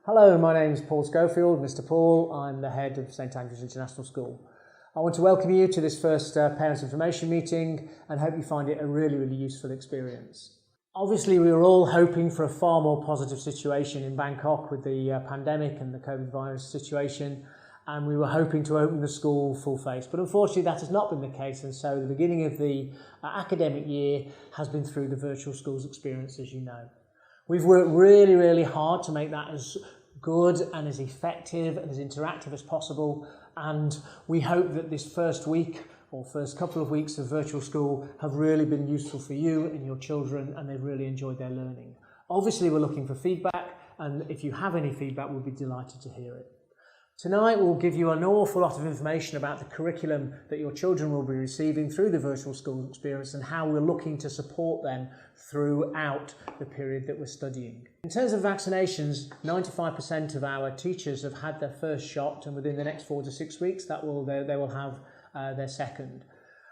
Hello, my name is Paul Schofield, Mr. Paul. I'm the head of St Andrews International School. I want to welcome you to this first Parents Information meeting and hope you find it a really useful experience. Obviously, we were all hoping for a far more positive situation in Bangkok with the pandemic and the COVID virus situation, and we were hoping to open the school full face. But unfortunately, that has not been the case, and so the beginning of the academic year has been through the virtual schools experience, as you know. We've worked really hard to make that as good and as effective and as interactive as possible, and we hope that this first week or first couple of weeks of virtual school have really been useful for you and your children, and they've really enjoyed their learning. Obviously, we're looking for feedback, and if you have any feedback, we'll be delighted to hear it. Tonight we'll give you an awful lot of information about the curriculum that your children will be receiving through the virtual school experience and how we're looking to support them throughout the period that we're studying. In terms of vaccinations, 95% of our teachers have had their first shot, and within the next 4 to 6 weeks they will have their second.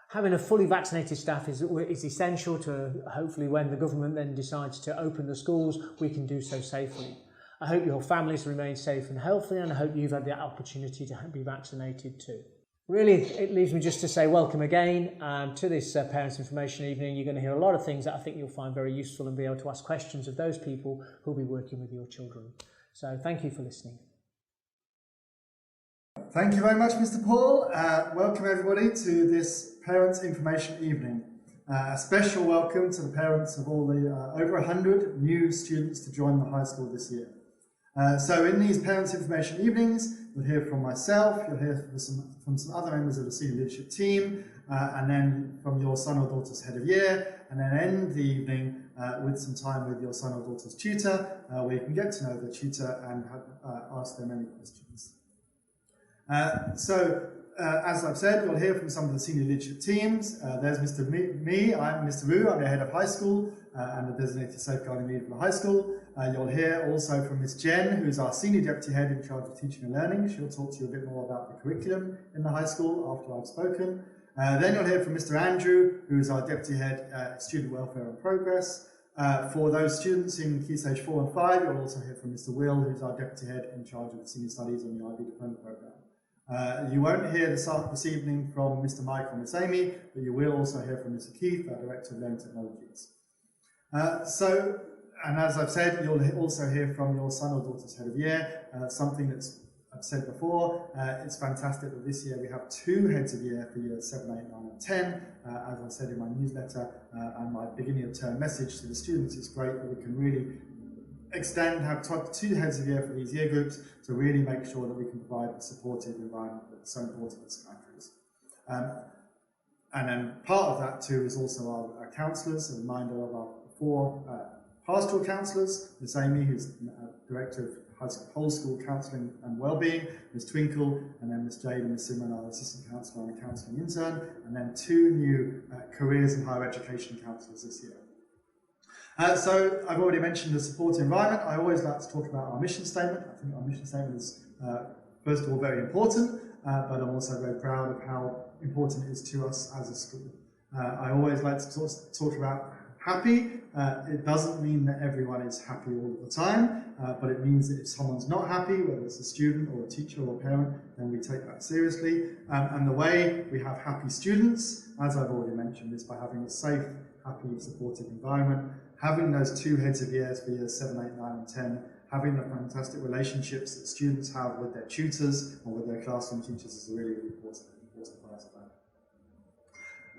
Having a fully vaccinated staff is essential to hopefully when the government then decides to open the schools, we can do so safely. I hope your families remain safe and healthy, and I hope you've had the opportunity to be vaccinated too. Really, it leaves me just to say welcome again to this Parents Information Evening. You're going to hear a lot of things that I think you'll find very useful and be able to ask questions of those people who'll be working with your children. So thank you for listening. Thank you very much, Mr. Paul. Welcome everybody to this Parents Information Evening. A special welcome to the parents of all the over 100 new students to join the high school this year. So in these Parents Information Evenings, you'll hear from myself, you'll hear from some other members of the senior leadership team, and then from your son or daughter's head of year, and then end the evening with some time with your son or daughter's tutor, where you can get to know the tutor and ask them any questions. As I've said, you'll hear from some of the senior leadership teams. There's Mr. Me, I'm Mr. Wu, I'm the head of high school and the designated safeguarding leader for the high school. You'll hear also from Miss Jen, who's our senior deputy head in charge of teaching and learning. She'll talk to you a bit more about the curriculum in the high school after I've spoken. Then you'll hear from Mr. Andrew, who is our deputy head student welfare and progress. For those students in Key Stage 4 and 5, you'll also hear from Mr. Will, who's our deputy head in charge of the senior studies on the IB diploma programme. You won't hear this evening from Mr. Mike or Miss Amy, but you will also hear from Mr. Keith, our Director of Learning Technologies. And as I've said, you'll also hear from your son or daughter's head of year, something that's I've said before. It's fantastic that this year we have 2 heads of year for years 7, 8, 9 and 10. As I said in my newsletter and my beginning of term message to the students, it's great that we can really have 2 heads of year for these year groups to really make sure that we can provide the supportive environment that's so important at St Andrews. And then part of that too is also our counsellors, a reminder of our 4 pastoral counsellors, Miss Amy, who's Director of Whole School Counselling and Wellbeing, Miss Twinkle, and then Miss Jade and Miss Simon, our Assistant Counsellor and Counselling Intern, and then 2 new Careers and Higher Education counsellors this year. So I've already mentioned the support environment. I always like to talk about our mission statement. I think our mission statement is, first of all, very important, but I'm also very proud of how important it is to us as a school. I always like to talk about happy. It doesn't mean that everyone is happy all the time, but it means that if someone's not happy, whether it's a student or a teacher or a parent, then we take that seriously. And the way we have happy students, as I've already mentioned, is by having a safe, happy, supportive environment, having those 2 heads of years for years 7, 8, 9 and 10, having the fantastic relationships that students have with their tutors or with their classroom teachers is a really important part of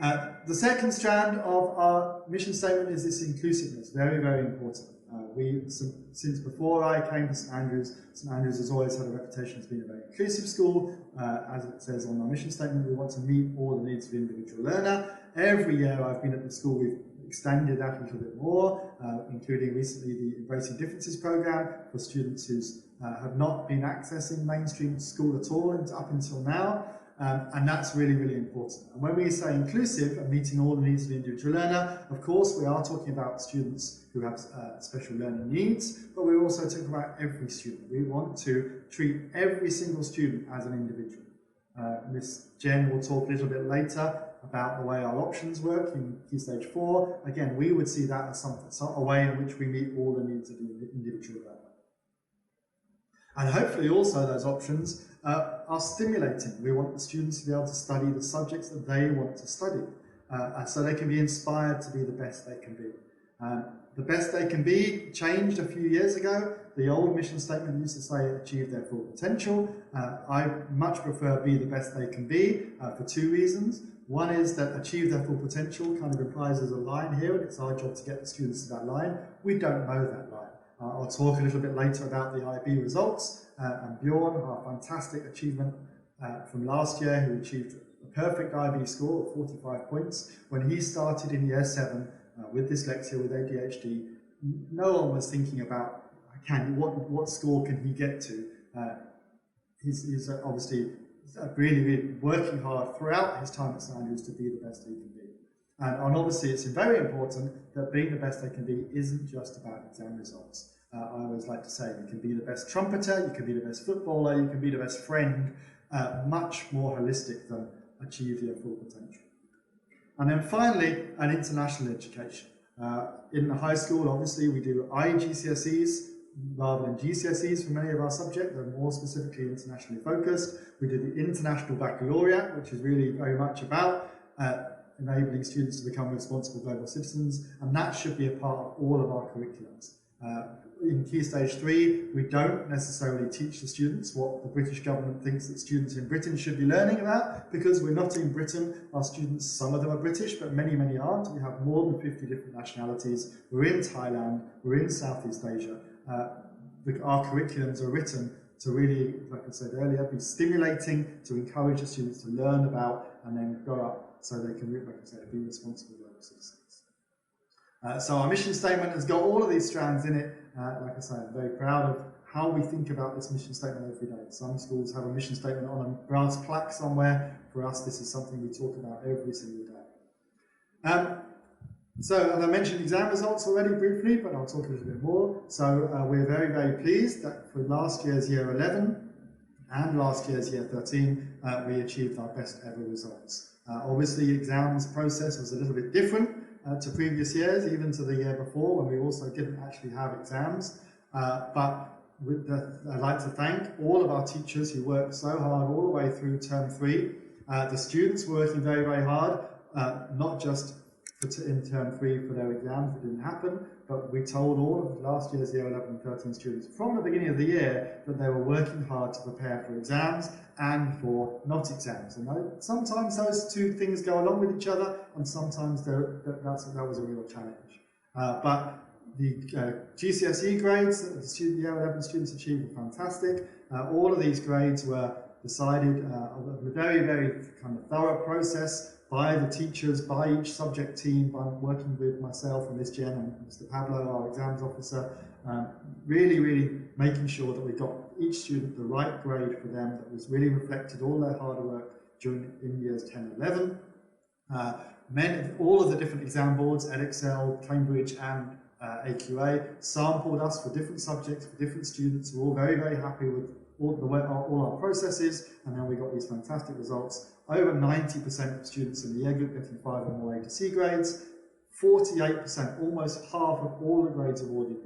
that. The second strand of our mission statement is this inclusiveness, very important. Since before I came to St Andrews has always had a reputation as being a very inclusive school. As it says on our mission statement, we want to meet all the needs of the individual learner. Every year I've been at the school, we've extended that a little bit more, including recently the Embracing Differences programme for students who have not been accessing mainstream school at all up until now. And that's really important. And when we say inclusive and meeting all the needs of the individual learner, of course we are talking about students who have special learning needs, but we're also talking about every student. We want to treat every single student as an individual. Miss Jen will talk a little bit later about the way our options work in Key Stage 4. Again, we would see that as a way in which we meet all the needs of the individual learner. And hopefully also those options are stimulating. We want the students to be able to study the subjects that they want to study, so they can be inspired to be the best they can be. The best they can be changed a few years ago. The old mission statement used to say achieve their full potential. I much prefer be the best they can be for two reasons. One is that achieve their full potential kind of implies there's a line here, and it's our job to get the students to that line. We don't know that line. I'll talk a little bit later about the IB results, and Bjorn, our fantastic achievement from last year, who achieved a perfect IB score of 45 points. When he started in year 7 with dyslexia, with ADHD, no one was thinking about what score can he get to. He's obviously really working hard throughout his time at St Andrews to be the best he can be. And obviously it's very important that being the best they can be isn't just about exam results. I always like to say you can be the best trumpeter, you can be the best footballer, you can be the best friend, much more holistic than achieve your full potential. And then finally, an international education. In the high school, obviously, we do IGCSEs rather than GCSEs for many of our subjects. They're more specifically internationally focused. We do the International Baccalaureate, which is really very much about enabling students to become responsible global citizens, and that should be a part of all of our curriculums. In Key Stage 3, we don't necessarily teach the students what the British government thinks that students in Britain should be learning about, because we're not in Britain. Our students, some of them are British, but many, many aren't. We have more than 50 different nationalities. We're in Thailand, we're in Southeast Asia. Our curriculums are written to really, like I said earlier, be stimulating, to encourage the students to learn about and then grow up so they can, like I said, be responsible global citizens. So our mission statement has got all of these strands in it. Like I say, I'm very proud of how we think about this mission statement every day. Some schools have a mission statement on a brass plaque somewhere. For us, this is something we talk about every single day. So, as I mentioned exam results already briefly, but I'll talk a little bit more. So, we're very, very pleased that for last year's year 11 and last year's year 13, we achieved our best ever results. Obviously, exams process was a little bit different to previous years, even to the year before, when we also didn't actually have exams. But I'd like to thank all of our teachers who worked so hard all the way through term 3. The students were working very, very hard, not just in term 3 for their exams that didn't happen, but we told all of last year's year 11 and 13 students from the beginning of the year that they were working hard to prepare for exams and for not exams. And sometimes those two things go along with each other, and sometimes that was a real challenge. But the GCSE grades that the year 11 students achieved were fantastic. All of these grades were decided of a very, very kind of thorough process by the teachers, by each subject team, by working with myself and Ms. Jen and Mr. Pablo, our exams officer, really, really making sure that we got each student the right grade for them that was really reflected all their hard work in years 10 and 11. All of the different exam boards, Edexcel, Cambridge and AQA, sampled us for different subjects, for different students. We're all very, very happy with all our processes, and then we got these fantastic results. Over 90% of students in the year group getting 5 or more A to C grades, 48%, almost half of all the grades awarded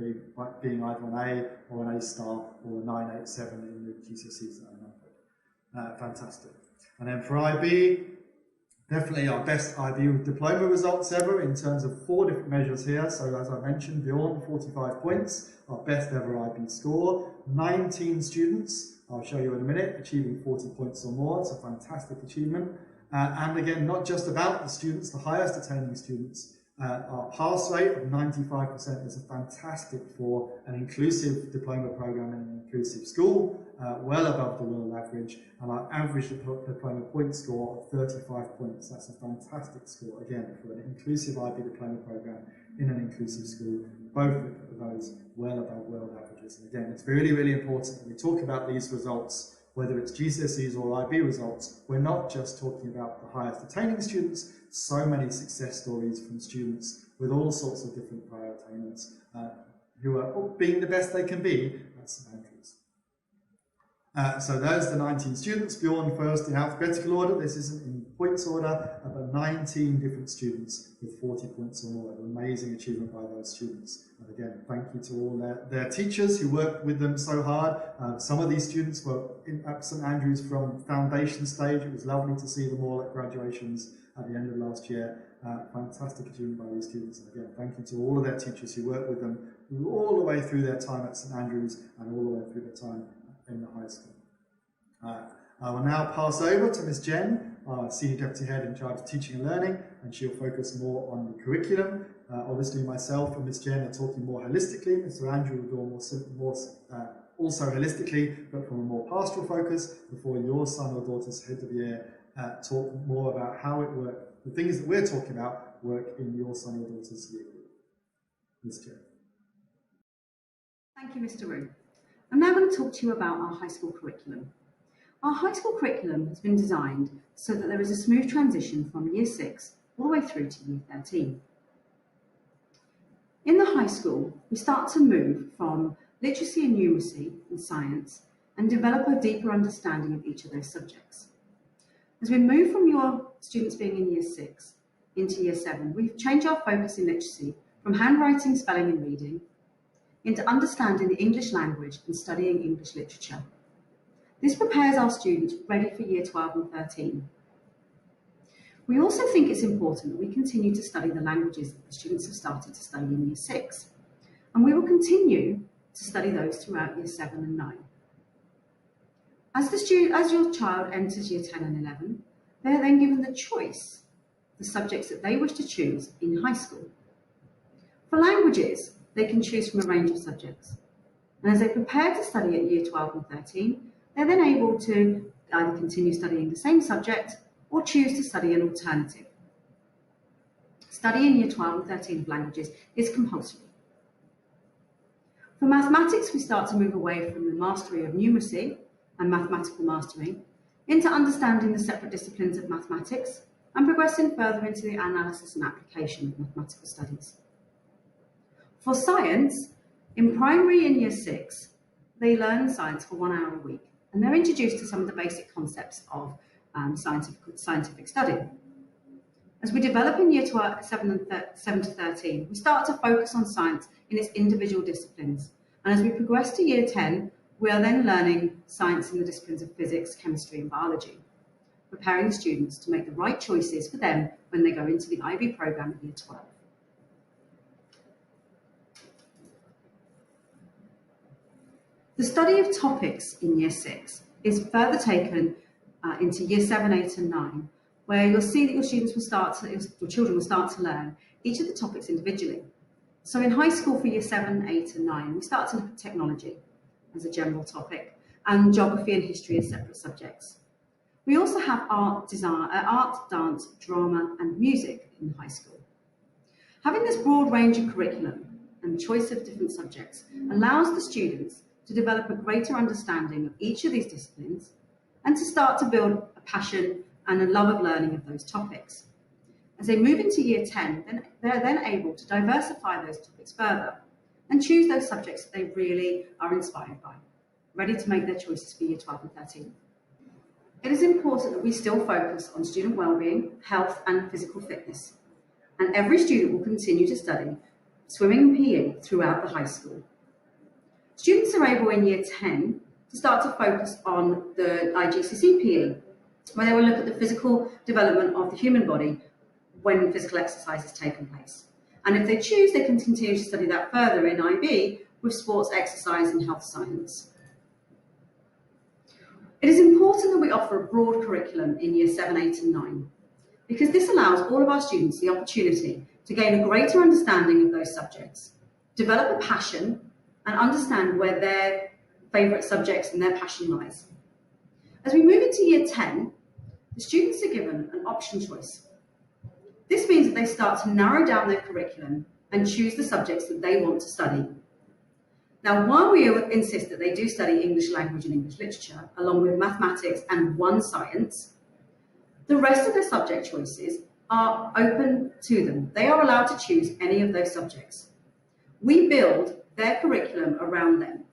being either an A or an A star or a 987 in the GCSEs that I numbered. Fantastic. And then for IB, definitely our best IB diploma results ever in terms of 4 different measures here. So as I mentioned, Bjorn, 45 points, our best ever IB score. 19 students, I'll show you in a minute, achieving 40 points or more. It's a fantastic achievement. And again, not just about the students, the highest attaining students. Our pass rate of 95% is fantastic for an inclusive diploma program in an inclusive school, well above the world average, and our average diploma point score of 35 points. That's a fantastic score, again, for an inclusive IB diploma program in an inclusive school, both of those well above world averages. And again, it's really, really important when we talk about these results, whether it's GCSEs or IB results, we're not just talking about the highest attaining students, so many success stories from students with all sorts of different prior attainments who are being the best they can be at St Andrews. So there's the 19 students. Bjorn first in alphabetical order. This isn't in points order, but 19 different students with 40 points or more. An amazing achievement by those students. And again, thank you to all their teachers who worked with them so hard. Some of these students were at St Andrews from foundation stage. It was lovely to see them all at graduations at the end of last year. Fantastic achievement by these students. And again, thank you to all of their teachers who worked with them all the way through their time at St Andrews and all the way through their time in the high school. I will now pass over to Ms. Jen, our Senior Deputy Head in charge of Teaching and Learning, and she'll focus more on the curriculum. Obviously myself and Ms. Jen are talking more holistically. Mr. Andrew will do more also holistically, but from a more pastoral focus, before your son or daughter's head of year talk more about how it works, the things that we're talking about work in your son or daughter's year group. Ms. Jen. Thank you, Mr. Rue. I'm now going to talk to you about our high school curriculum. Our high school curriculum has been designed so that there is a smooth transition from Year 6 all the way through to Year 13. In the high school, we start to move from literacy and numeracy and science and develop a deeper understanding of each of those subjects. As we move from your students being in Year 6 into Year 7, we've changed our focus in literacy from handwriting, spelling and reading into understanding the English language and studying English literature. This prepares our students ready for Year 12 and 13. We also think it's important that we continue to study the languages that the students have started to study in Year 6, and we will continue to study those throughout Year 7 and 9. As your child enters Year 10 and 11, they are then given the choice, the subjects that they wish to choose in high school. For languages, they can choose from a range of subjects, and as they prepare to study at Year 12 and 13, they're then able to either continue studying the same subject or choose to study an alternative. Study in Year 12 and 13 of languages is compulsory. For mathematics, we start to move away from the mastery of numeracy and mathematical mastery into understanding the separate disciplines of mathematics and progressing further into the analysis and application of mathematical studies. For science, in primary in Year 6, they learn science for 1 hour a week, and they're introduced to some of the basic concepts of scientific study. As we develop in Year 7 to 13, we start to focus on science in its individual disciplines. And as we progress to Year 10, we are then learning science in the disciplines of physics, chemistry and biology, preparing the students to make the right choices for them when they go into the IB programme at Year 12. The study of topics in Year 6 is further taken into Year 7, 8 and 9, where you'll see that your children will start to learn each of the topics individually. So in high school for Year 7, 8 and 9, we start to look at technology as a general topic and geography and history as separate subjects. We also have art, dance, drama and music in high school. Having this broad range of curriculum and choice of different subjects allows the students to develop a greater understanding of each of these disciplines and to start to build a passion and a love of learning of those topics. As they move into Year 10, they're then able to diversify those topics further and choose those subjects that they really are inspired by, ready to make their choices for Year 12 and 13. It is important that we still focus on student wellbeing, health and physical fitness, and every student will continue to study swimming and PE throughout the high school. Students are able in Year 10 to start to focus on the IGCSE PE, where they will look at the physical development of the human body when physical exercise has taken place. And if they choose, they can continue to study that further in IB with sports, exercise and health science. It is important that we offer a broad curriculum in Year 7, 8 and 9, because this allows all of our students the opportunity to gain a greater understanding of those subjects, develop a passion and understand where their favourite subjects and their passion lies. As we move into Year 10, the students are given an option choice. This means that they start to narrow down their curriculum and choose the subjects that they want to study. Now, while we insist that they do study English language and English literature, along with mathematics and one science, the rest of their subject choices are open to them. They are allowed to choose any of those subjects. We build their curriculum around them.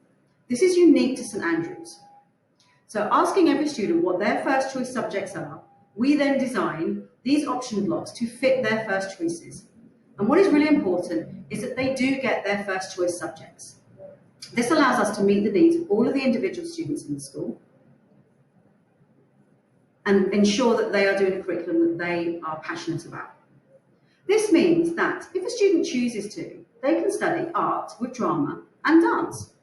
This is unique to St Andrews. So asking every student what their first choice subjects are we then design these option blocks to fit their first choices. And what is really important is that they do get their first choice subjects. This allows us to meet the needs of all of the individual students in the school and ensure that they are doing a curriculum that they are passionate about. This means that if a student chooses to, they can study art with drama and dance.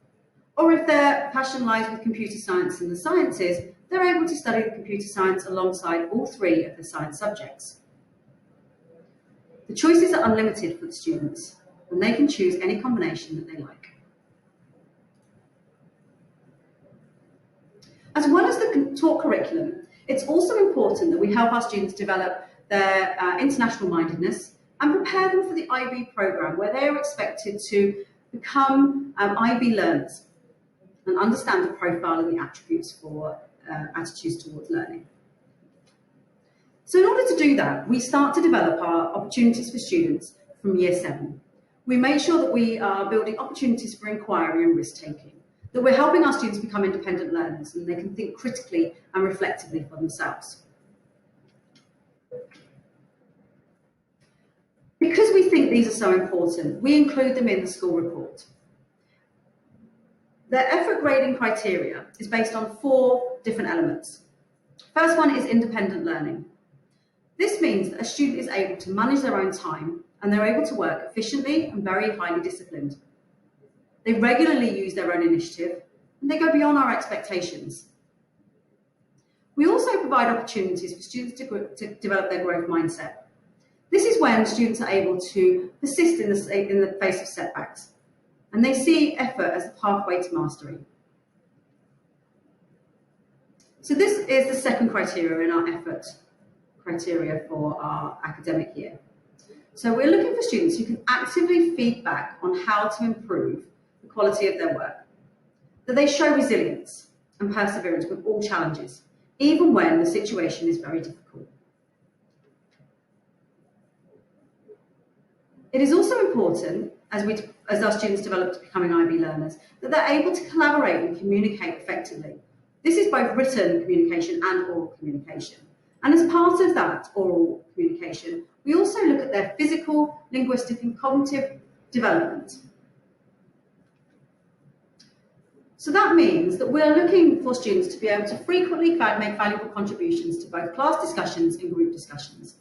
Or if their passion lies with computer science and the sciences, they're able to study the computer science alongside all three of the science subjects. The choices are unlimited for the students, and they can choose any combination that they like. As well as the taught curriculum, it's also important that we help our students develop their international mindedness and prepare them for the IB programme, where they are expected to become IB learners and understand the profile and the attributes for attitudes towards learning. So in order to do that, we start to develop our opportunities for students from year 7. We make sure that we are building opportunities for inquiry and risk-taking, that we're helping our students become independent learners and they can think critically and reflectively for themselves. Because we think these are so important, we include them in the school report. Their effort grading criteria is based on 4 different elements. First one is independent learning. This means that a student is able to manage their own time and they're able to work efficiently and very highly disciplined. They regularly use their own initiative and they go beyond our expectations. We also provide opportunities for students to develop their growth mindset. This is when students are able to persist in the face of setbacks, and they see effort as the pathway to mastery. So this is the second criteria in our effort criteria for our academic year. So we're looking for students who can actively feedback on how to improve the quality of their work, that they show resilience and perseverance with all challenges, even when the situation is very difficult. It is also important, as our students develop to becoming IB learners, that they're able to collaborate and communicate effectively. This is both written communication and oral communication. And as part of that oral communication, we also look at their physical, linguistic, and cognitive development. So that means that we're looking for students to be able to frequently make valuable contributions to both class discussions and group discussions.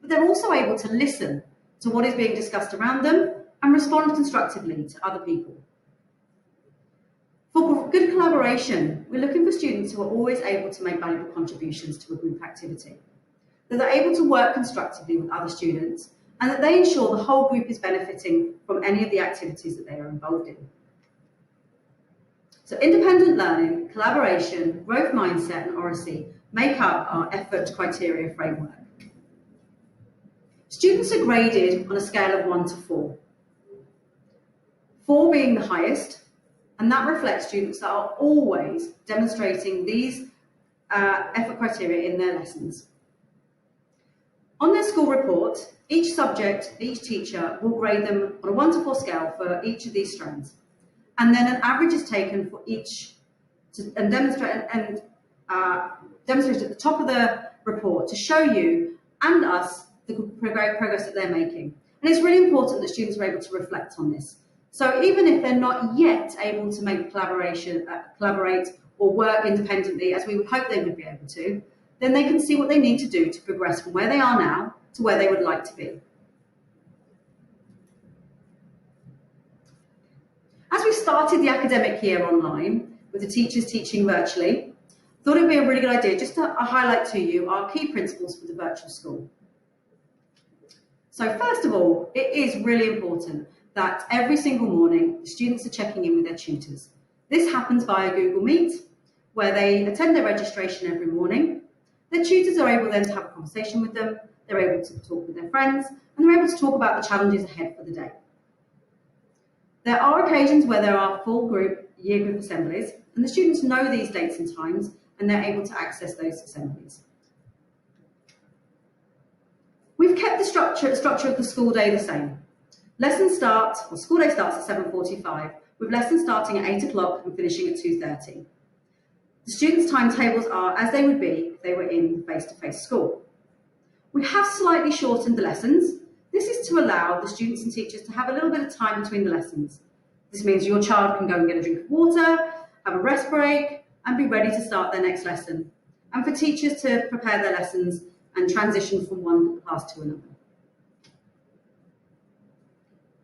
But they're also able to listen to what is being discussed around them and respond constructively to other people. For good collaboration, we're looking for students who are always able to make valuable contributions to a group activity, that they're able to work constructively with other students, and that they ensure the whole group is benefiting from any of the activities that they are involved in. So independent learning, collaboration, growth mindset, and oracy make up our effort criteria framework. Students are graded on a scale of 1 to 4. 4 being the highest, and that reflects students that are always demonstrating these effort criteria in their lessons. On their school report, each subject, each teacher will grade them on a 1 to 4 scale for each of these strands. And then an average is taken for each and demonstrated at the top of the report to show you and us the progress that they're making. And it's really important that students are able to reflect on this. So even if they're not yet able to make collaborate or work independently, as we would hope they would be able to, then they can see what they need to do to progress from where they are now to where they would like to be. As we started the academic year online, with the teachers teaching virtually, I thought it would be a really good idea just to highlight to you our key principles for the virtual school. So first of all, it is really important that every single morning, the students are checking in with their tutors. This happens via Google Meet, where they attend their registration every morning. Their tutors are able then to have a conversation with them, they're able to talk with their friends, and they're able to talk about the challenges ahead for the day. There are occasions where there are full year group assemblies, and the students know these dates and times, and they're able to access those assemblies. We've kept the structure of the school day the same. School day starts at 7:45, with lessons starting at 8 o'clock and finishing at 2:30. The students' timetables are as they would be if they were in face-to-face school. We have slightly shortened the lessons. This is to allow the students and teachers to have a little bit of time between the lessons. This means your child can go and get a drink of water, have a rest break, and be ready to start their next lesson. And for teachers to prepare their lessons and transition from one class to another.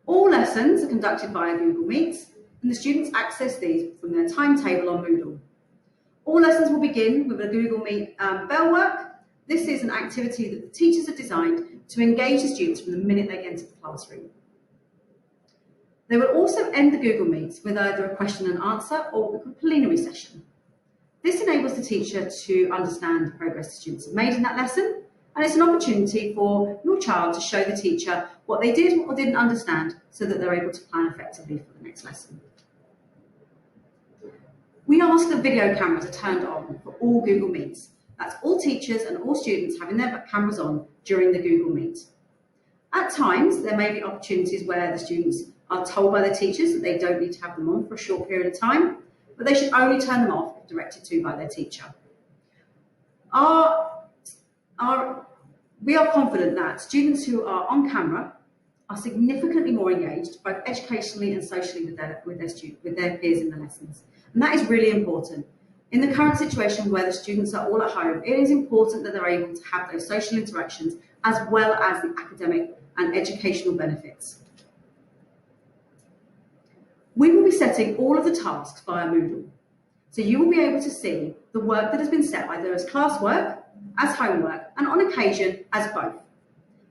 All lessons are conducted via Google Meets, and the students access these from their timetable on Moodle. All lessons will begin with a Google Meet bell work. This is an activity that the teachers have designed to engage the students from the minute they enter the classroom. They will also end the Google Meets with either a question and answer or a plenary session. This enables the teacher to understand the progress the students have made in that lesson, and it's an opportunity for your child to show the teacher what they did or didn't understand so that they're able to plan effectively for the next lesson. We ask that video cameras are turned on for all Google Meets. That's all teachers and all students having their cameras on during the Google Meet. At times, there may be opportunities where the students are told by their teachers that they don't need to have them on for a short period of time, but they should only turn them off if directed to by their teacher. We are confident that students who are on camera are significantly more engaged, both educationally and socially, with their peers in the lessons. And that is really important. In the current situation where the students are all at home, it is important that they're able to have those social interactions as well as the academic and educational benefits. We will be setting all of the tasks via Moodle. So you will be able to see the work that has been set either as classwork, as homework, and on occasion as both.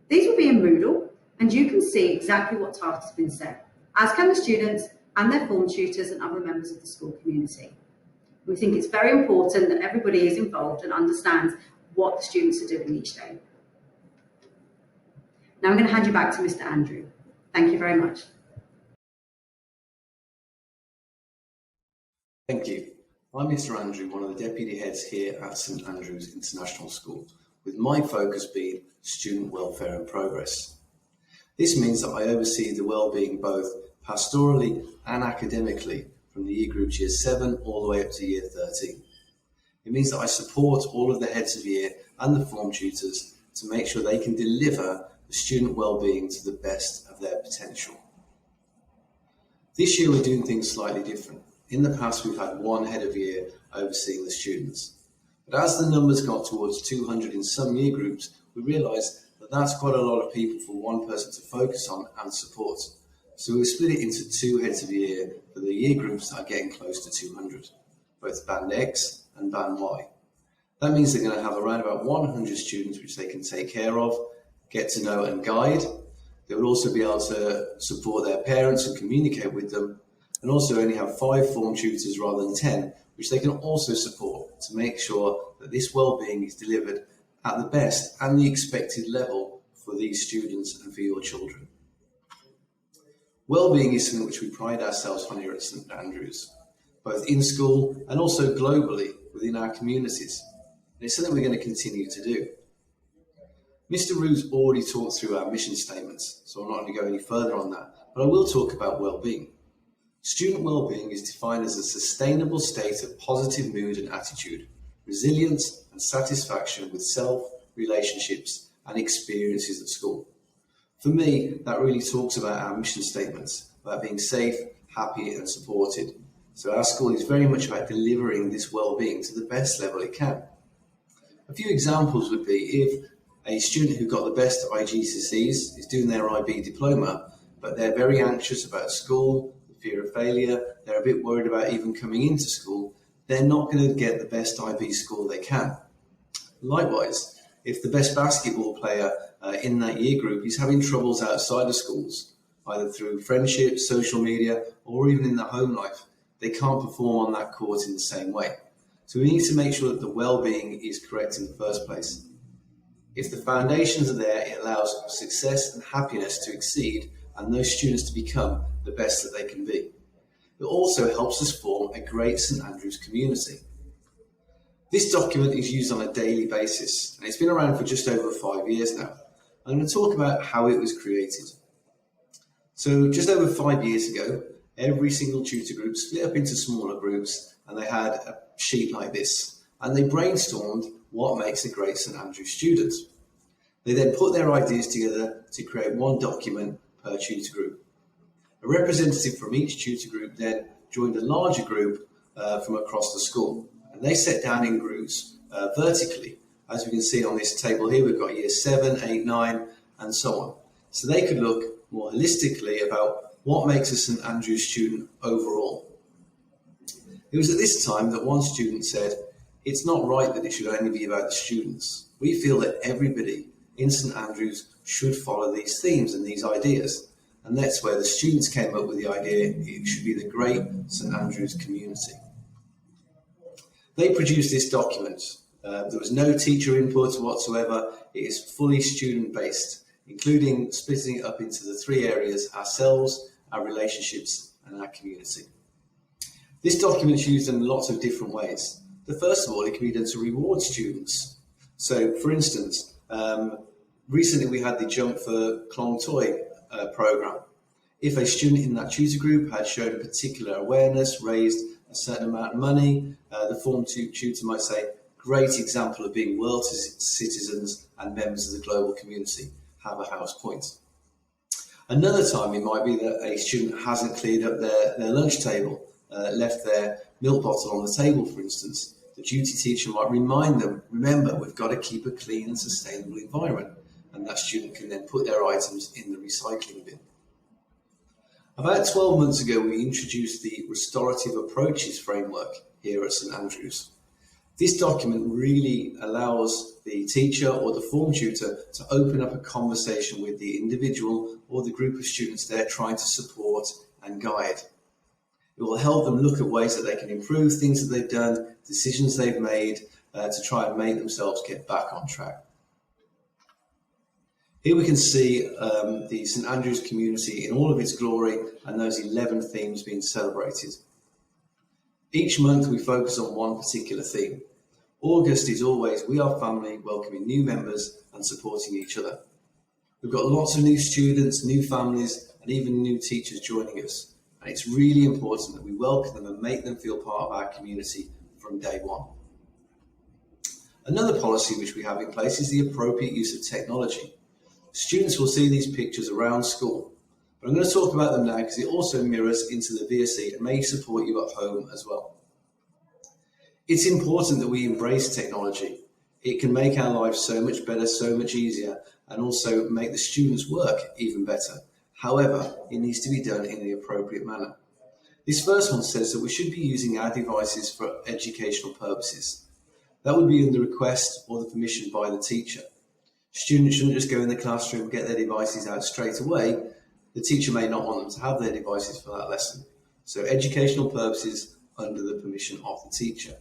These will be in Moodle, and you can see exactly what tasks have been set, as can the students and their form tutors and other members of the school community. We think it's very important that everybody is involved and understands what the students are doing each day. Now I'm going to hand you back to Mr. Andrew. Thank you very much. Thank you. I'm Mr. Andrew, one of the deputy heads here at St Andrews International School, with my focus being student welfare and progress. This means that I oversee the well-being both pastorally and academically from the year groups year 7 all the way up to year 13. It means that I support all of the heads of year and the form tutors to make sure they can deliver the student well-being to the best of their potential. This year we're doing things slightly different. In the past, we've had one head of year overseeing the students. But as the numbers got towards 200 in some year groups, we realised that that's quite a lot of people for one person to focus on and support. So we split it into 2 heads of year for the year groups that are getting close to 200, both Band X and Band Y. That means they're going to have around about 100 students which they can take care of, get to know and guide. They will also be able to support their parents and communicate with them, and also only have 5 form tutors rather than 10, which they can also support to make sure that this well-being is delivered at the best and the expected level for these students and for your children. Well-being is something which we pride ourselves on here at St Andrews, both in school and also globally within our communities. And it's something we're going to continue to do. Mr. Roos already talked through our mission statements, so I'm not going to go any further on that, but I will talk about well-being. Student well-being is defined as a sustainable state of positive mood and attitude, resilience and satisfaction with self, relationships and experiences at school. For me, that really talks about our mission statements, about being safe, happy and supported. So our school is very much about delivering this well-being to the best level it can. A few examples would be if a student who got the best IGCSEs is doing their IB diploma, but they're very anxious about school, fear of failure, they're a bit worried about even coming into school, they're not going to get the best IB score they can. Likewise, if the best basketball player in that year group is having troubles outside of schools, either through friendships, social media, or even in their home life, they can't perform on that court in the same way. So we need to make sure that the well-being is correct in the first place. If the foundations are there, it allows success and happiness to exceed and those students to become the best that they can be. It also helps us form a great St Andrews community. This document is used on a daily basis, and it's been around for just over 5 years now. I'm going to talk about how it was created. So just over 5 years ago, every single tutor group split up into smaller groups, and they had a sheet like this, and they brainstormed what makes a great St Andrews student. They then put their ideas together to create one document per tutor group. A representative from each tutor group then joined a larger group from across the school, and they sat down in groups vertically. As we can see on this table here, we've got year 7, 8, 9, and so on. So they could look more holistically about what makes a St Andrews student overall. It was at this time that one student said, "It's not right that it should only be about the students. We feel that everybody in St Andrews should follow these themes and these ideas." And that's where the students came up with the idea it should be the great St Andrews community. They produced this document. There was no teacher input whatsoever. It is fully student-based, including splitting it up into the 3 areas: ourselves, our relationships, and our community. This document is used in lots of different ways. First of all, it can be done to reward students. So, for instance, recently we had the Jump for Clong Toy programme. If a student in that tutor group had shown a particular awareness, raised a certain amount of money, the Form 2 tutor might say, "Great example of being world citizens and members of the global community, have a house point." Another time it might be that a student hasn't cleared up their lunch table, left their milk bottle on the table, for instance. The duty teacher might remind them, "Remember, we've got to keep a clean and sustainable environment," and that student can then put their items in the recycling bin. About 12 months ago, we introduced the Restorative Approaches framework here at St Andrews. This document really allows the teacher or the form tutor to open up a conversation with the individual or the group of students they're trying to support and guide. It will help them look at ways that they can improve things that they've done, decisions they've made, to try and make themselves get back on track. Here we can see the St Andrews community in all of its glory and those 11 themes being celebrated. Each month we focus on one particular theme. August is always We Are Family, welcoming new members and supporting each other. We've got lots of new students, new families, and even new teachers joining us. And it's really important that we welcome them and make them feel part of our community from day one. Another policy which we have in place is the appropriate use of technology. Students will see these pictures around school, but I'm going to talk about them now because it also mirrors into the VSE and may support you at home as well. It's important that we embrace technology. It can make our lives so much better, so much easier, and also make the students' work even better. However, it needs to be done in the appropriate manner. This first one says that we should be using our devices for educational purposes. That would be in the request or the permission by the teacher. Students shouldn't just go in the classroom and get their devices out straight away. The teacher may not want them to have their devices for that lesson. So educational purposes under the permission of the teacher.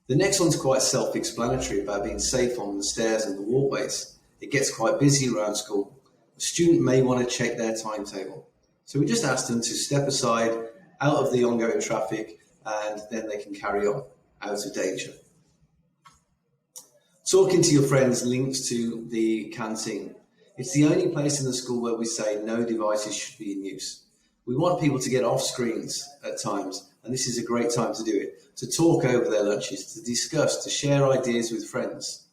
The next one's quite self-explanatory about being safe on the stairs and the walkways. It gets quite busy around school. A student may want to check their timetable. So we just ask them to step aside out of the ongoing traffic and then they can carry on out of danger. Talking to your friends links to the canteen. It's the only place in the school where we say no devices should be in use. We want people to get off screens at times, and this is a great time to do it, to talk over their lunches, to discuss, to share ideas with friends.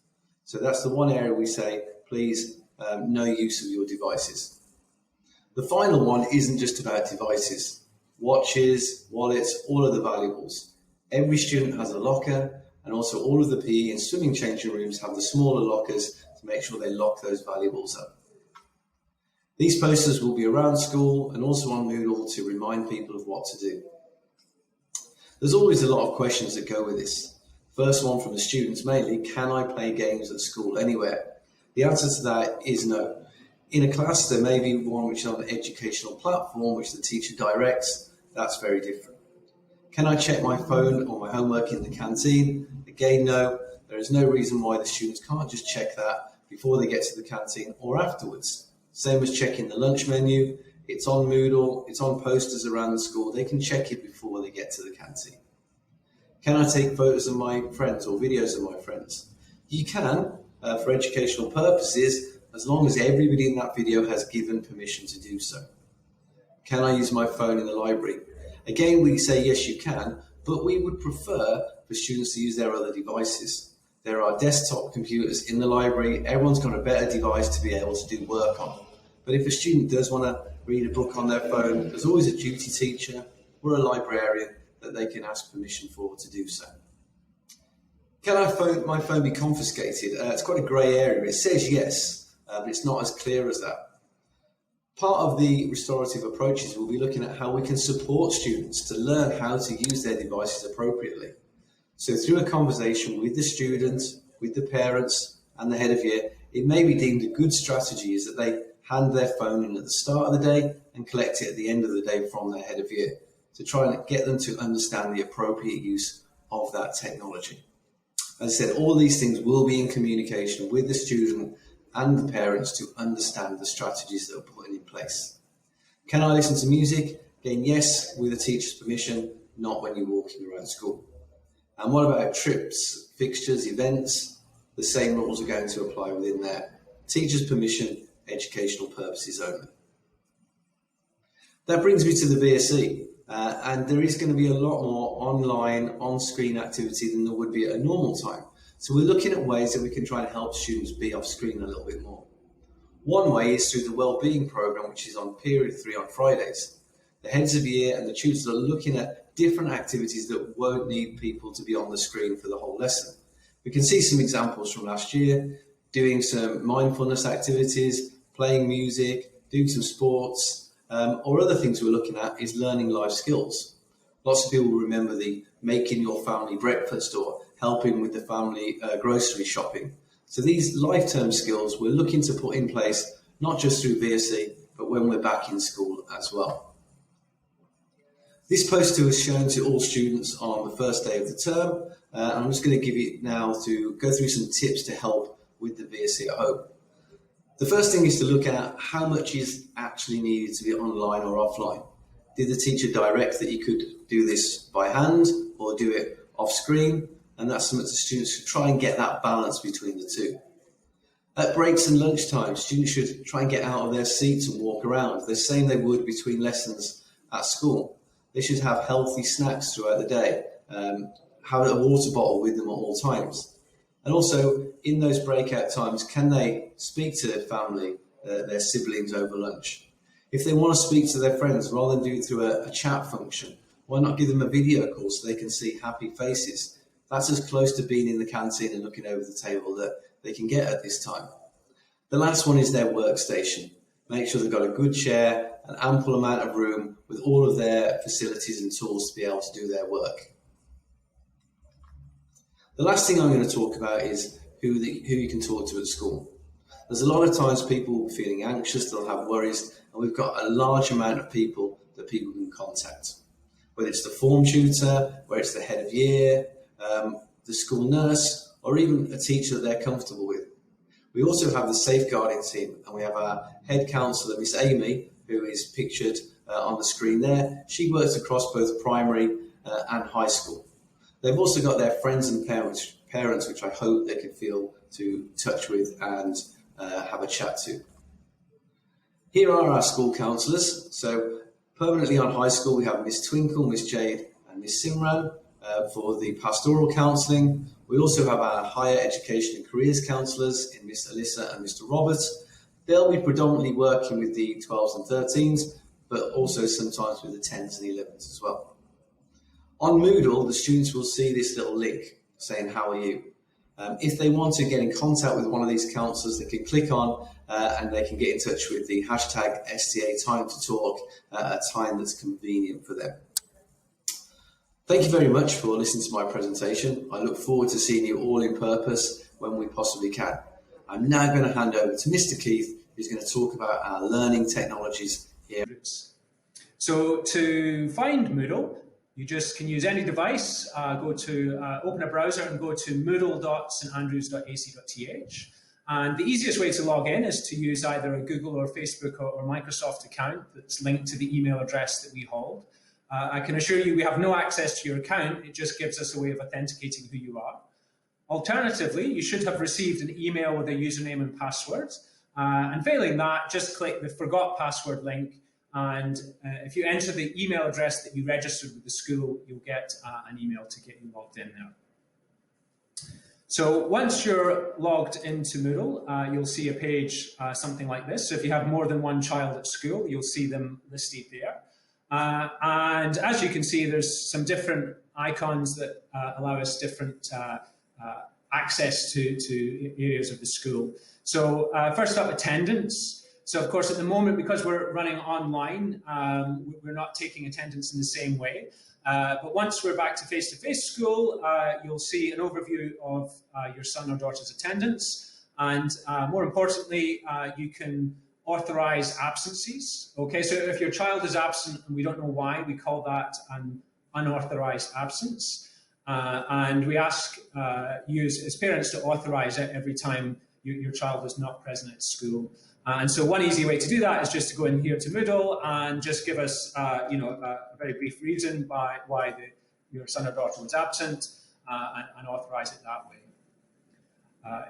So that's the one area we say, please, no use of your devices. The final one isn't just about devices. Watches, wallets, all of the valuables. Every student has a locker, and also all of the PE and swimming changing rooms have the smaller lockers to make sure they lock those valuables up. These posters will be around school and also on Moodle to remind people of what to do. There's always a lot of questions that go with this. First one from the students mainly, can I play games at school anywhere? The answer to that is no. In a class, there may be one which is on an educational platform which the teacher directs. That's very different. Can I check my phone or my homework in the canteen? Again, no. There is no reason why the students can't just check that before they get to the canteen or afterwards. Same as checking the lunch menu. It's on Moodle, it's on posters around the school. They can check it before they get to the canteen. Can I take photos of my friends or videos of my friends? You can, for educational purposes, as long as everybody in that video has given permission to do so. Can I use my phone in the library? Again, we say yes, you can, but we would prefer for students to use their other devices. There are desktop computers in the library. Everyone's got a better device to be able to do work on. But if a student does want to read a book on their phone, there's always a duty teacher or a librarian that they can ask permission for to do so. Can my phone be confiscated? It's quite a grey area. It says yes, but it's not as clear as that. Part of the restorative approaches will be looking at how we can support students to learn how to use their devices appropriately. So through a conversation with the student, with the parents and the head of year, it may be deemed a good strategy is that they hand their phone in at the start of the day and collect it at the end of the day from their head of year to try and get them to understand the appropriate use of that technology. As I said, all these things will be in communication with the student and the parents to understand the strategies that are put in place. Can I listen to music? Again, yes, with a teacher's permission, not when you're walking around school. And what about trips, fixtures, events? The same rules are going to apply within there. Teacher's permission, educational purposes only. That brings me to the VSE, and there is going to be a lot more online, on-screen activity than there would be at a normal time. So we're looking at ways that we can try and help students be off screen a little bit more. One way is through the Wellbeing Programme, which is on period 3 on Fridays. The heads of year and the tutors are looking at different activities that won't need people to be on the screen for the whole lesson. We can see some examples from last year, doing some mindfulness activities, playing music, doing some sports, or other things we're looking at is learning life skills. Lots of people remember the making your family breakfast or helping with the family grocery shopping. So these life-term skills we're looking to put in place, not just through VSE, but when we're back in school as well. This poster was shown to all students on the first day of the term. I'm just going to give you now to go through some tips to help with the VSE at home. The first thing is to look at how much is actually needed to be online or offline. Did the teacher direct that you could do this by hand or do it off screen? And that's something that students should try and get that balance between the two. At breaks and lunchtime, students should try and get out of their seats and walk around, the same they would between lessons at school. They should have healthy snacks throughout the day, have a water bottle with them at all times. And also, in those breakout times, can they speak to their family, their siblings over lunch? If they want to speak to their friends, rather than do it through a chat function, why not give them a video call so they can see happy faces? That's as close to being in the canteen and looking over the table that they can get at this time. The last one is their workstation. Make sure they've got a good chair, an ample amount of room with all of their facilities and tools to be able to do their work. The last thing I'm going to talk about is who you can talk to at school. There's a lot of times people feeling anxious, they'll have worries, and we've got a large amount of people that people can contact. Whether it's the form tutor, whether it's the head of year, the school nurse, or even a teacher that they're comfortable with. We also have the safeguarding team, and we have our head counsellor, Miss Amy, who is pictured on the screen there. She works across both primary and high school. They've also got their friends and parents, which I hope they can feel to touch with and have a chat to. Here are our school counsellors. So permanently on high school, we have Miss Twinkle, Miss Jade, and Miss Simran for the pastoral counselling. We also have our higher education and careers counsellors in Miss Alyssa and Mr. Roberts. They'll be predominantly working with the 12s and 13s, but also sometimes with the 10s and 11s as well. On Moodle, the students will see this little link saying, "How are you?" If they want to get in contact with one of these counsellors, they can click on and they can get in touch with the hashtag STA Time to Talk at a time that's convenient for them. Thank you very much for listening to my presentation. I look forward to seeing you all in purpose when we possibly can. I'm now going to hand over to Mr. Keith, who's going to talk about our learning technologies here. So to find Moodle, you just can use any device, open a browser and go to moodle.standrews.ac.th. And the easiest way to log in is to use either a Google or Facebook or Microsoft account that's linked to the email address that we hold. I can assure you we have no access to your account. It just gives us a way of authenticating who you are. Alternatively, you should have received an email with a username and password. And failing that, just click the Forgot Password link and if you enter the email address that you registered with the school, you'll get an email to get you logged in there. So once you're logged into Moodle, you'll see a page something like this. So if you have more than one child at school, you'll see them listed there. And as you can see, there's some different icons that allow us different access to areas of the school. So first up, attendance. So of course, at the moment, because we're running online, we're not taking attendance in the same way. But once we're back to face-to-face school, you'll see an overview of your son or daughter's attendance. And more importantly, you can authorize absences. Okay, so if your child is absent and we don't know why, we call that an unauthorized absence. And we ask you as parents to authorize it every time your child is not present at school. And so one easy way to do that is just to go in here to Moodle and just give us a very brief reason why your son or daughter was absent and authorize it that way.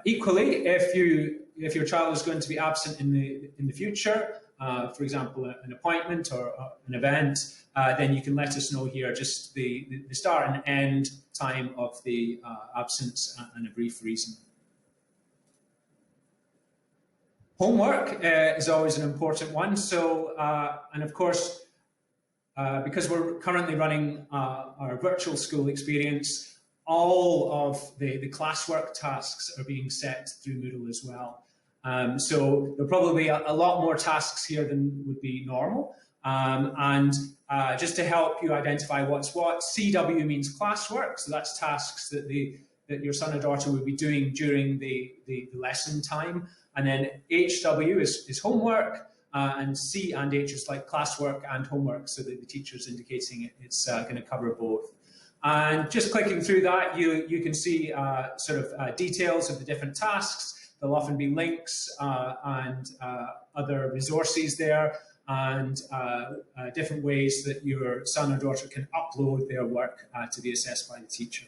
Equally, if your child is going to be absent in the future, for example, an appointment or an event, then you can let us know here just the start and end time of the absence and a brief reason. Homework is always an important one. So, and of course, because we're currently running our virtual school experience, all of the classwork tasks are being set through Moodle as well. So there'll probably be a lot more tasks here than would be normal. And just to help you identify what's what, CW means classwork. So that's tasks that your son or daughter will be doing during the lesson time. And then HW is homework, and C and H is like classwork and homework, so that the teacher's indicating it's going to cover both. And just clicking through that, you can see details of the different tasks. There'll often be links and other resources there, and different ways that your son or daughter can upload their work to be assessed by the teacher.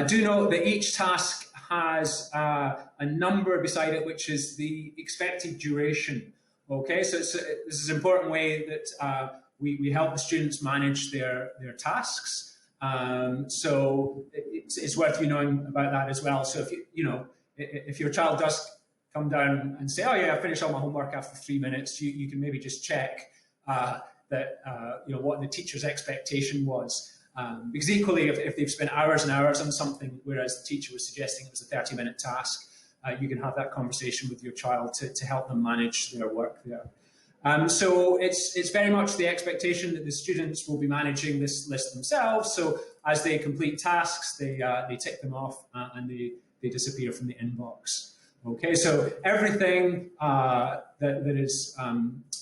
Do note that each task has a number beside it, which is the expected duration. Okay, so this is an important way that we help the students manage their tasks. So it's worth you knowing about that as well. So if your child does come down and say, "Oh yeah, I finished all my homework after 3 minutes," you can maybe just check that what the teacher's expectation was. Because equally, if they've spent hours and hours on something, whereas the teacher was suggesting it was a 30-minute task, you can have that conversation with your child to help them manage their work there. So it's very much the expectation that the students will be managing this list themselves. So as they complete tasks, they tick them off and they disappear from the inbox. Okay, so everything that is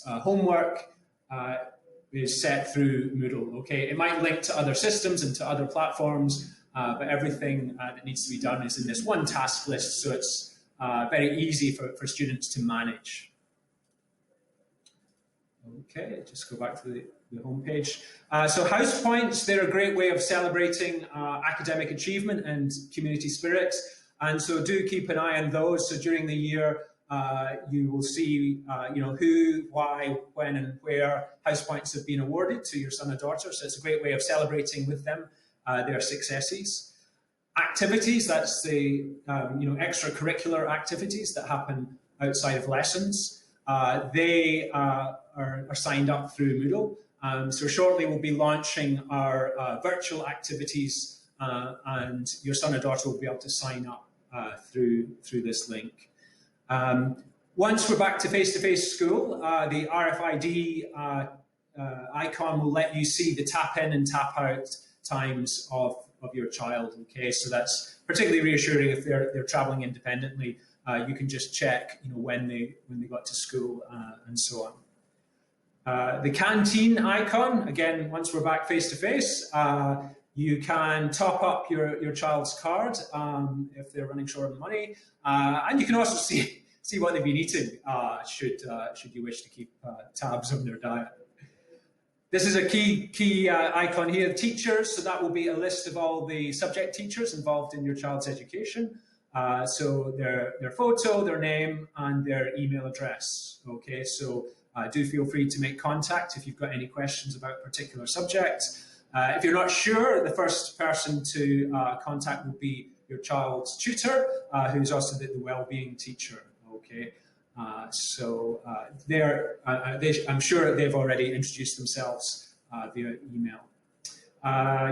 homework is set through Moodle. Okay, it might link to other systems and to other platforms, but everything that needs to be done is in this one task list, so it's very easy for students to manage. Okay, just go back to the home page. So house points, they're a great way of celebrating academic achievement and community spirit, and so do keep an eye on those. So during the year, you will see, who, why, when, and where house points have been awarded to your son or daughter. So it's a great way of celebrating with them their successes. Activities, that's the extracurricular activities that happen outside of lessons. They are signed up through Moodle. So shortly we'll be launching our virtual activities, and your son or daughter will be able to sign up through this link. Once we're back to face-to-face school, the RFID icon will let you see the tap in and tap out times of your child. Okay, so that's particularly reassuring if they're traveling independently. You can just check, when they got to school and so on. The canteen icon, again, once we're back face-to-face, you can top up your child's card if they're running short of money, and you can also see what they've been eating should you wish to keep tabs on their diet. This is a key icon here, teachers. So that will be a list of all the subject teachers involved in your child's education. So their photo, their name, and their email address. Okay, so do feel free to make contact if you've got any questions about a particular subject. If you're not sure, the first person to contact will be your child's tutor, who's also the wellbeing teacher. Okay, I'm sure they've already introduced themselves via email.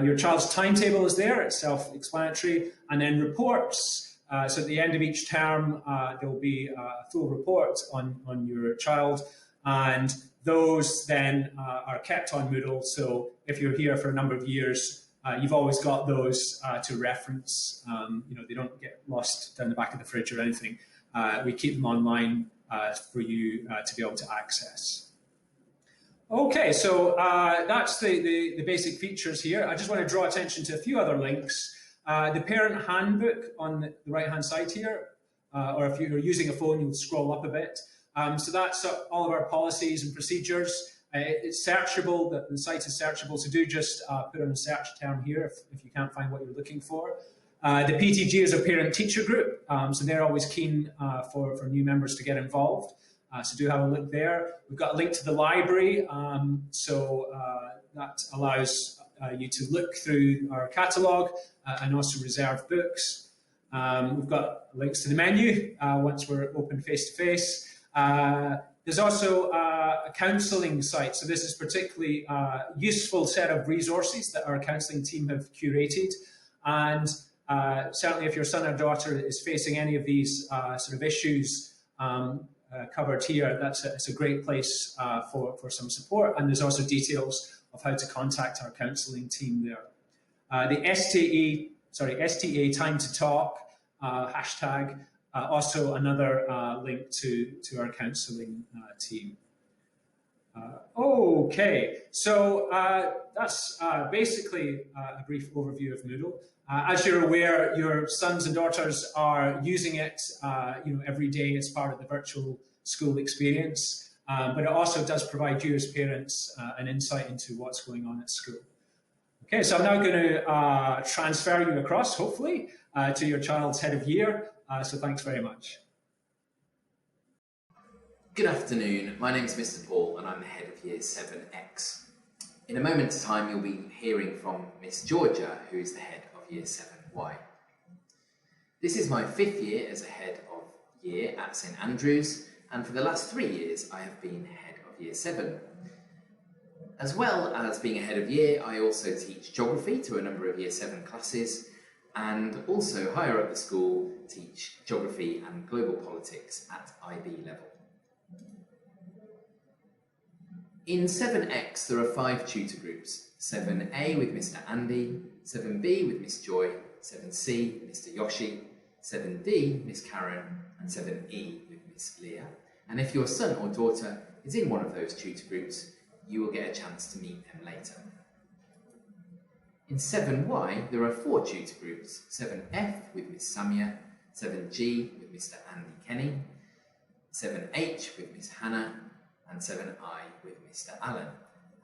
Your child's timetable is there, it's self-explanatory, and then reports. So at the end of each term, there will be a full report on your child, and those then are kept on Moodle. So if you're here for a number of years, you've always got those to reference. They don't get lost down the back of the fridge or anything. We keep them online for you to be able to access. Okay, so that's the basic features here. I just want to draw attention to a few other links. The parent handbook on the right-hand side here, or if you're using a phone, you'll scroll up a bit. So that's all of our policies and procedures. It's searchable, the site is searchable, so do just put in a search term here if you can't find what you're looking for. The PTG is a parent-teacher group, so they're always keen for new members to get involved. So do have a look there. We've got a link to the library, so that allows you to look through our catalogue and also reserve books. We've got links to the menu once we're open face-to-face. There's also a counselling site, so this is particularly a useful set of resources that our counselling team have curated. And certainly if your son or daughter is facing any of these sort of issues covered here, it's a great place for some support. And there's also details of how to contact our counselling team there. The STA Time to Talk hashtag, also another link to our counselling team. Okay, so that's basically a brief overview of Moodle. As you're aware, your sons and daughters are using it every day as part of the virtual school experience, but it also does provide you as parents an insight into what's going on at school. Okay, so I'm now going to transfer you across, hopefully, to your child's head of year. So thanks very much. Good afternoon, my name is Mr. Paul and I'm the head of Year 7X. In a moment's time you'll be hearing from Miss Georgia, who is the head of Year 7Y. This is my 5th year as a head of year at St Andrews, and for the last 3 years I have been head of Year 7. As well as being a head of year, I also teach geography to a number of Year 7 classes, and also higher up the school teach geography and global politics at IB level. In 7X there are 5 tutor groups: 7A with Mr. Andy, 7B with Miss Joy, 7C Mr. Yoshi, 7D Miss Karen, and 7E with Miss Leah. And if your son or daughter is in one of those tutor groups, you will get a chance to meet them later. In 7Y, there are 4 tutor groups: 7F with Miss Samia, 7G with Mr. Andy Kenny, 7H with Miss Hannah, and 7I with Mr. Allen.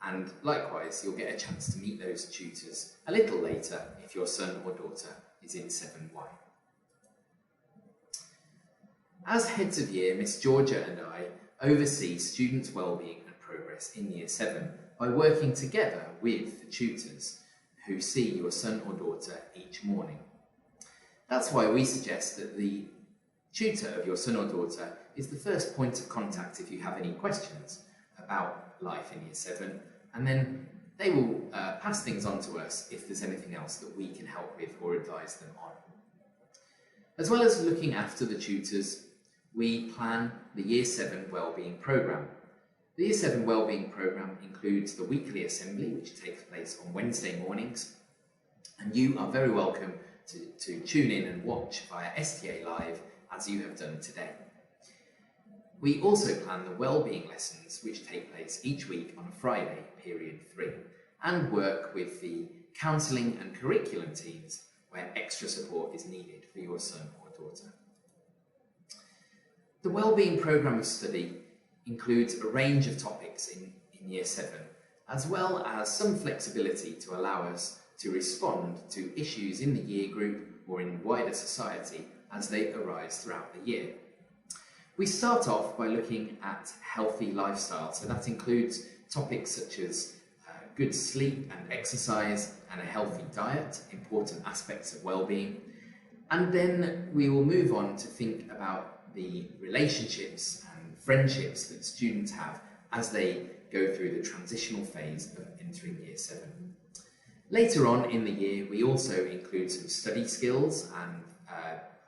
And likewise, you'll get a chance to meet those tutors a little later if your son or daughter is in 7Y. As heads of year, Miss Georgia and I oversee students' wellbeing and progress in Year 7 by working together with the tutors who see your son or daughter each morning. That's why we suggest that the tutor of your son or daughter is the first point of contact if you have any questions about life in Year 7, and then they will pass things on to us if there's anything else that we can help with or advise them on. As well as looking after the tutors, we plan the Year 7 Wellbeing Programme. The Year 7 Wellbeing Programme includes the weekly assembly, which takes place on Wednesday mornings, and you are very welcome to tune in and watch via STA Live, as you have done today. We also plan the wellbeing lessons, which take place each week on a Friday, period 3, and work with the counselling and curriculum teams where extra support is needed for your son or daughter. The wellbeing programme of study includes a range of topics in Year 7, as well as some flexibility to allow us to respond to issues in the year group or in wider society as they arise throughout the year. We start off by looking at healthy lifestyle, so that includes topics such as good sleep and exercise and a healthy diet, important aspects of well-being. And then we will move on to think about the relationships and friendships that students have as they go through the transitional phase of entering Year 7. Later on in the year, we also include some study skills and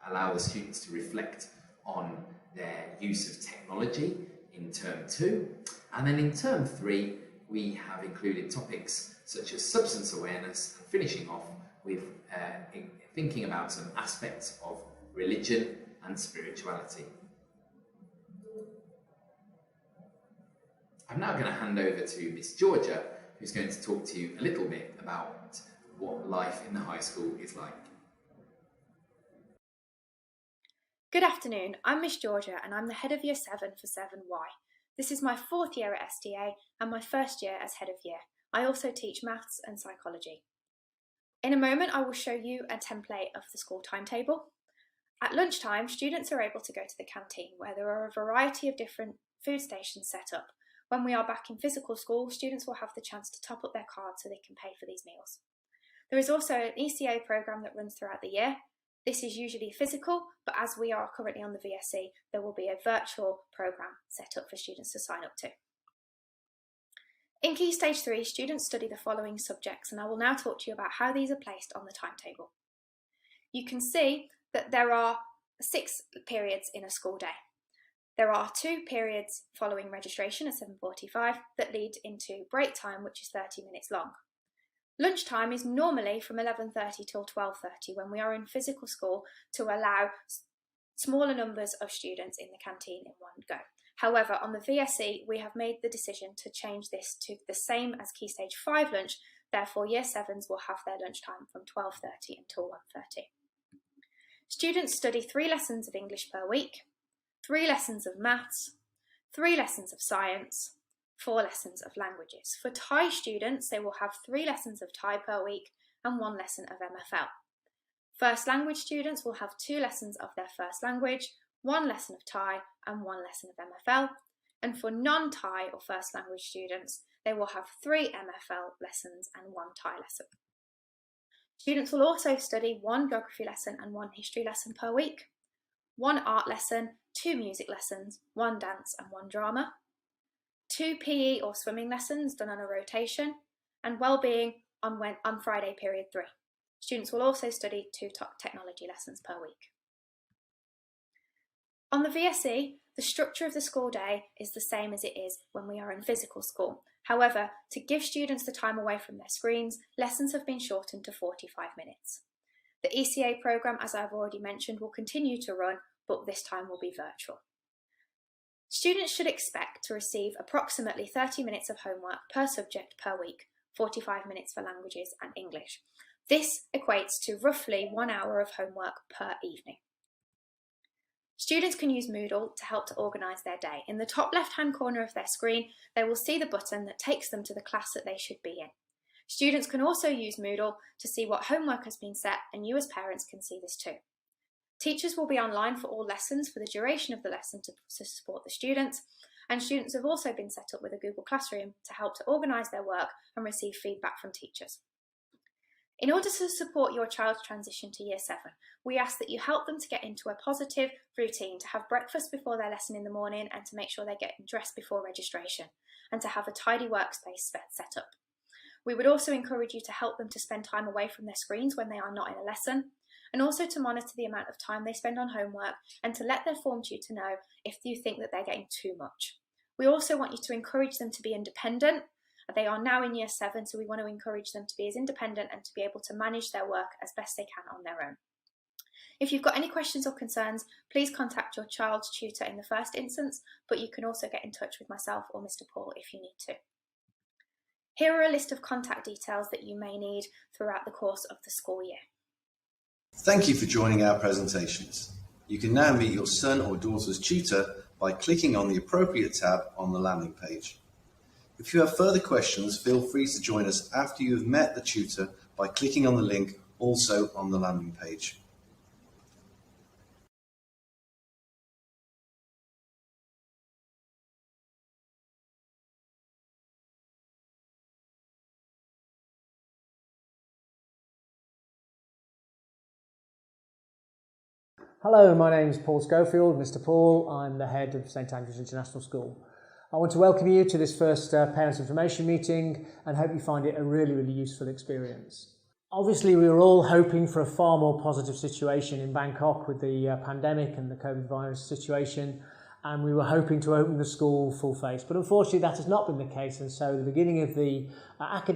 allow the students to reflect on their use of technology in Term 2. And then in Term 3, we have included topics such as substance awareness and finishing off with thinking about some aspects of religion and spirituality. I'm now going to hand over to Miss Georgia, who's going to talk to you a little bit about what life in the high school is like. Good afternoon, I'm Miss Georgia and I'm the head of Year 7 for 7Y. This is my 4th year at SDA and my 1st year as head of year. I also teach maths and psychology. In a moment I will show you a template of the school timetable. At lunchtime, students are able to go to the canteen where there are a variety of different food stations set up. When we are back in physical school, students will have the chance to top up their cards so they can pay for these meals. There is also an ECA programme that runs throughout the year. This is usually physical, but as we are currently on the VSE, there will be a virtual programme set up for students to sign up to. In Key Stage 3, students study the following subjects, and I will now talk to you about how these are placed on the timetable. You can see that there are 6 periods in a school day. There are 2 periods following registration at 7:45 that lead into break time, which is 30 minutes long. Lunchtime is normally from 11:30 till 12:30 when we are in physical school to allow smaller numbers of students in the canteen in one go. However, on the VSE, we have made the decision to change this to the same as Key Stage 5 lunch, therefore Year 7s will have their lunchtime from 12:30 until 1:30. Students study 3 lessons of English per week, 3 lessons of maths, 3 lessons of science, 4 lessons of languages. For Thai students, they will have 3 lessons of Thai per week and 1 lesson of MFL. First language students will have 2 lessons of their first language, 1 lesson of Thai and 1 lesson of MFL. And for non-Thai or first language students, they will have 3 MFL lessons and 1 Thai lesson. Students will also study 1 geography lesson and 1 history lesson per week, 1 art lesson, 2 music lessons, 1 dance and 1 drama, 2 PE or swimming lessons done on a rotation, and wellbeing on Friday period 3. Students will also study 2 technology lessons per week. On the VSE, the structure of the school day is the same as it is when we are in physical school. However, to give students the time away from their screens, lessons have been shortened to 45 minutes. The ECA programme, as I've already mentioned, will continue to run, but this time will be virtual. Students should expect to receive approximately 30 minutes of homework per subject per week, 45 minutes for languages and English. This equates to roughly 1 hour of homework per evening. Students can use Moodle to help to organise their day. In the top left-hand corner of their screen, they will see the button that takes them to the class that they should be in. Students can also use Moodle to see what homework has been set, and you as parents can see this too. Teachers will be online for all lessons for the duration of the lesson to support the students, and students have also been set up with a Google Classroom to help to organise their work and receive feedback from teachers. In order to support your child's transition to Year 7, we ask that you help them to get into a positive routine, to have breakfast before their lesson in the morning and to make sure they get dressed before registration, and to have a tidy workspace set up. We would also encourage you to help them to spend time away from their screens when they are not in a lesson, and also to monitor the amount of time they spend on homework and to let their form tutor know if you think that they're getting too much. We also want you to encourage them to be independent. They are now in Year 7, so we want to encourage them to be as independent and to be able to manage their work as best they can on their own. If you've got any questions or concerns, please contact your child's tutor in the first instance, but you can also get in touch with myself or Mr. Paul if you need to. Here are a list of contact details that you may need throughout the course of the school year. Thank you for joining our presentations. You can now meet your son or daughter's tutor by clicking on the appropriate tab on the landing page. If you have further questions, feel free to join us after you have met the tutor by clicking on the link also on the landing page. Hello, my name is Paul Schofield, Mr. Paul. I'm the head of St Andrews International School. I want to welcome you to this first Parents Information meeting and hope you find it a really, really useful experience. Obviously, we were all hoping for a far more positive situation in Bangkok with the pandemic and the COVID virus situation, and we were hoping to open the school full face. But unfortunately, that has not been the case, and so the beginning of the academic